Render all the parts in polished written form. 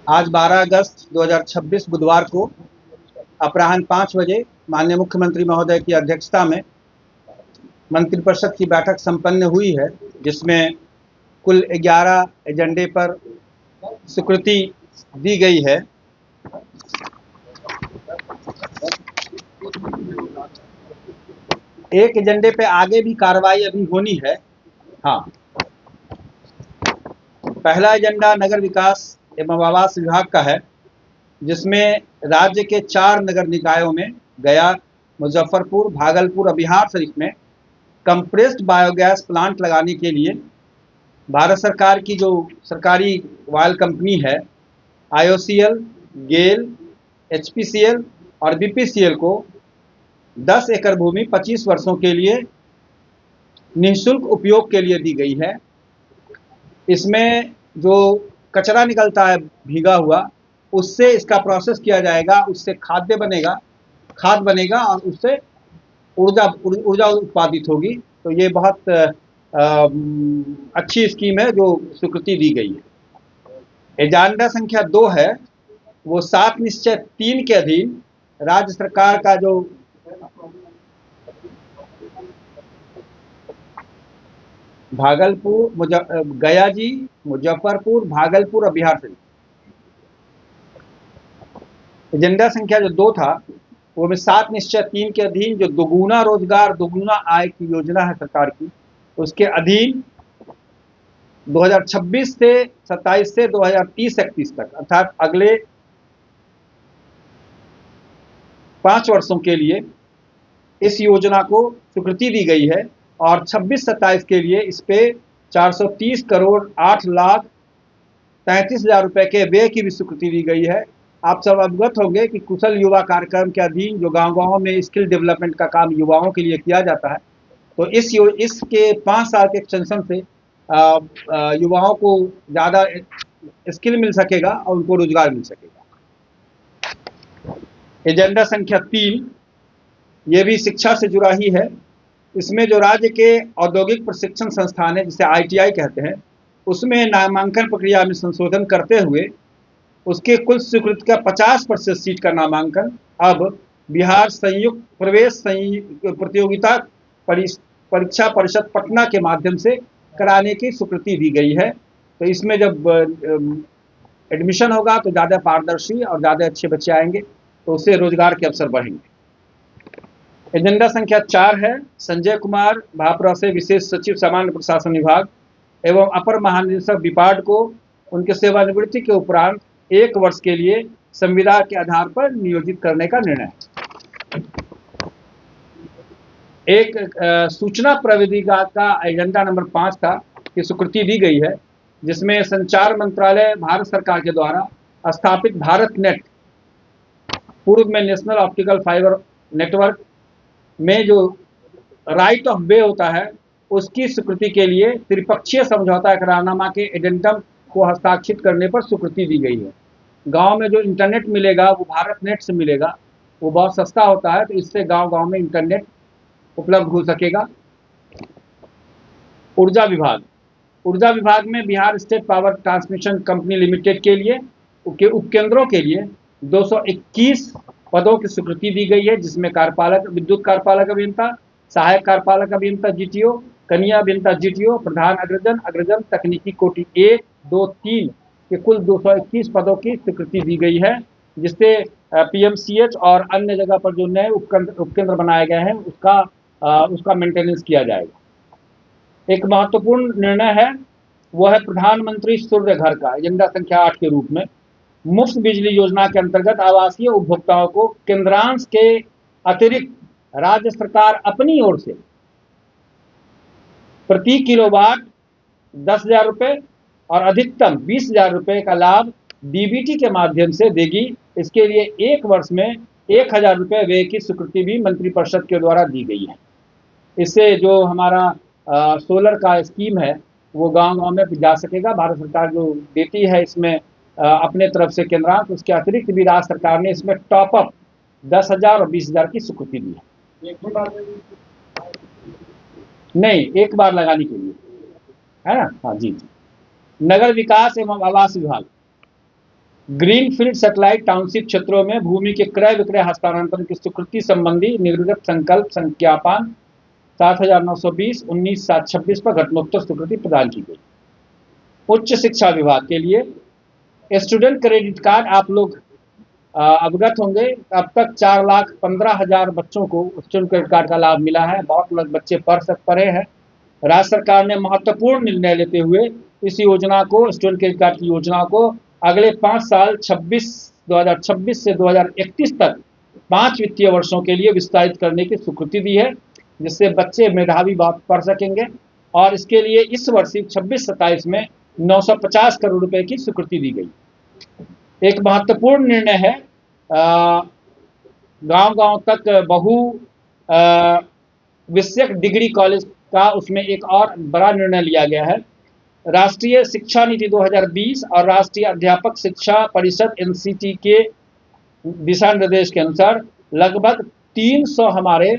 आज 12 अगस्त 2026 बुधवार को अपराह्न 5 बजे माननीय मुख्यमंत्री महोदय की अध्यक्षता में मंत्रिपरिषद की बैठक संपन्न हुई है, जिसमें कुल 11 एजेंडे पर स्वीकृति दी गई है। एक एजेंडे पे आगे भी कार्रवाई अभी होनी है। हाँ, पहला एजेंडा नगर विकास एवं आवास विभाग का है, जिसमें राज्य के 4 नगर निकायों में गया, मुजफ्फरपुर, भागलपुर और बिहार शरीफ में कंप्रेस्ड बायोगैस प्लांट लगाने के लिए भारत सरकार की जो सरकारी ऑयल कंपनी है IOCL, गेल, HPCL और BPCL को 10 एकड़ भूमि 25 वर्षों के लिए निःशुल्क उपयोग के लिए दी गई है। इसमें जो कचरा निकलता है भीगा हुआ, उससे इसका प्रोसेस किया जाएगा, उससे खाद बनेगा और उससे ऊर्जा उत्पादित होगी। तो ये बहुत अच्छी स्कीम है जो स्वीकृति दी गई है। एजेंडा संख्या 2 है, वो 7 निश्चय 3 के अधीन राज्य सरकार का जो गया जी, मुजफ्फरपुर, भागलपुर और बिहार शरीफ। एजेंडा संख्या जो 2 था वो में 7 निश्चय 3 के अधीन जो दोगुना रोजगार दोगुना आय की योजना है सरकार की, उसके अधीन 2026 से 27 से 2030-31 तक अर्थात अगले 5 वर्षों के लिए इस योजना को स्वीकृति दी गई है और 26-27 के लिए इस पे 430 करोड़ 8 लाख 33 हजार रुपए के व्यय की भी स्वीकृति दी गई है। आप सब अवगत होंगे कि कुशल युवा कार्यक्रम के अधीन जो गांव-गांव में स्किल डेवलपमेंट का काम युवाओं के लिए किया जाता है, तो इसके 5 साल के एक्सटेंशन से युवाओं को ज़्यादा स्किल मिल सकेगा और उनको रोजगार मिल सकेगा। एजेंडा संख्या 3 ये भी शिक्षा से जुड़ा ही है। इसमें जो राज्य के औद्योगिक प्रशिक्षण संस्थान है, जिसे ITI कहते हैं, उसमें नामांकन प्रक्रिया में संशोधन करते हुए उसके कुल स्वीकृति का 50% सीट का नामांकन अब बिहार संयुक्त प्रवेश प्रतियोगिता परीक्षा परिषद पटना के माध्यम से कराने की स्वीकृति दी गई है। तो इसमें जब एडमिशन होगा तो ज़्यादा पारदर्शी और ज़्यादा अच्छे बच्चे आएंगे, तो उससे रोजगार के अवसर बढ़ेंगे। एजेंडा संख्या 4 है, संजय कुमार भापरा से विशेष सचिव सामान्य प्रशासन विभाग एवं अपर महानिदेशक विपाड को उनके सेवानिवृत्ति के उपरांत 1 वर्ष के लिए संविदा के आधार पर नियोजित करने का निर्णय है। एक सूचना प्रविधि का एजेंडा नंबर 5 था कि स्वीकृति दी गई है, जिसमें संचार मंत्रालय भारत सरकार के द्वारा स्थापित भारत नेट, पूर्व में नेशनल ऑप्टिकल फाइबर नेटवर्क में जो राइट ऑफ वे होता है उसकी स्वीकृति के लिए त्रिपक्षीय समझौता करारनामा के एडेंडम को हस्ताक्षरित करने पर स्वीकृति दी गई है। गांव में जो इंटरनेट मिलेगा वो भारत नेट से मिलेगा, वो बहुत सस्ता होता है, तो इससे गांव-गांव में इंटरनेट उपलब्ध हो सकेगा। ऊर्जा विभाग में Bihar state power transmission company limited के लिए उपकेंद्रों के लिए 221 पदों की स्वीकृति दी गई है, जिसमें विद्युत कार्यपालक अभियंता, सहायक कार्यपालक अभियंता GTO, कनिया अभियंता GTO, प्रधान अग्रजन तकनीकी कोटि 1, 2, 3 के कुल 221 पदों की स्वीकृति दी गई है, जिससे PMCH और अन्य जगह पर जो नए उपकेंद्र बनाए गए हैं उसका मेंटेनेंस किया जाएगा। एक महत्वपूर्ण निर्णय है, वो है प्रधानमंत्री सूर्य घर का, एजेंडा संख्या 8 के रूप में मुफ्त बिजली योजना के अंतर्गत आवासीय उपभोक्ताओं को केंद्रांश के अतिरिक्त राज्य सरकार अपनी ओर से प्रति किलोवाट 10,000 रुपये और अधिकतम 20,000 रुपये का लाभ DBT के माध्यम से देगी। इसके लिए 1 वर्ष में 1,000 रुपये व्यय की स्वीकृति भी मंत्रिपरिषद के द्वारा दी गई है। इससे जो हमारा सोलर का स्कीम है वो गांव-गांव में जा सकेगा। भारत सरकार जो देती है इसमें अपने तरफ से केंद्रांश, उसके अतिरिक्त भी राज्य सरकार ने इसमें टॉपअप 10,000 और 20,000 की स्वीकृति दी है। नहीं, एक बार लगाने के लिए है ना। हाँ जी। नगर विकास एवं आवास विभाग, ग्रीनफील्ड सैटेलाइट टाउनशिप क्षेत्रों में भूमि के क्रय विक्रय हस्तांतरण की स्वीकृति संबंधी निर्गत संकल्प संज्ञापन 7920/19/726 पर घटनोत्तर स्वीकृति प्रदान की गई। उच्च शिक्षा विभाग के लिए स्टूडेंट क्रेडिट कार्ड आप लोग अवगत होंगे। अब तक 4,15,000 बच्चों को स्टूडेंट क्रेडिट कार्ड का लाभ मिला है। बहुत लोग बच्चे पढ़े हैं। राज्य सरकार ने महत्वपूर्ण निर्णय लेते हुए इस योजना को, स्टूडेंट क्रेडिट कार्ड की योजना को अगले 5 साल 2026 से 2031 तक 5 वित्तीय वर्षों के लिए विस्तारित करने की स्वीकृति दी है, जिससे बच्चे मेधावी पढ़ सकेंगे। और इसके लिए इस वर्ष 26-27 में 950 करोड़ रुपए की स्वीकृति दी गई। एक महत्वपूर्ण निर्णय है, गांव-गांव तक बहु विषयक डिग्री कॉलेज का, उसमें एक और बड़ा निर्णय लिया गया है। राष्ट्रीय शिक्षा नीति 2020 और राष्ट्रीय अध्यापक शिक्षा परिषद एनसीटी के दिशा निर्देश के अनुसार लगभग 300 हमारे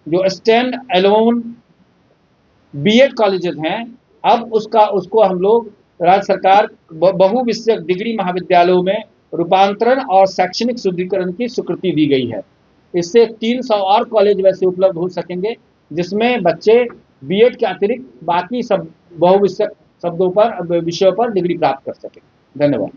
जो स्टैंड अलोन बीएड कॉलेजेस हैं, अब उसको हम लोग राज्य सरकार बहुविषयक डिग्री महाविद्यालयों में रूपांतरण और शैक्षणिक सुदृढ़ीकरण की स्वीकृति दी गई है। इससे 300 और कॉलेज वैसे उपलब्ध हो सकेंगे, जिसमें बच्चे बीएड के अतिरिक्त बाकी सब बहुविषयक विषयों पर डिग्री प्राप्त कर सकें। धन्यवाद।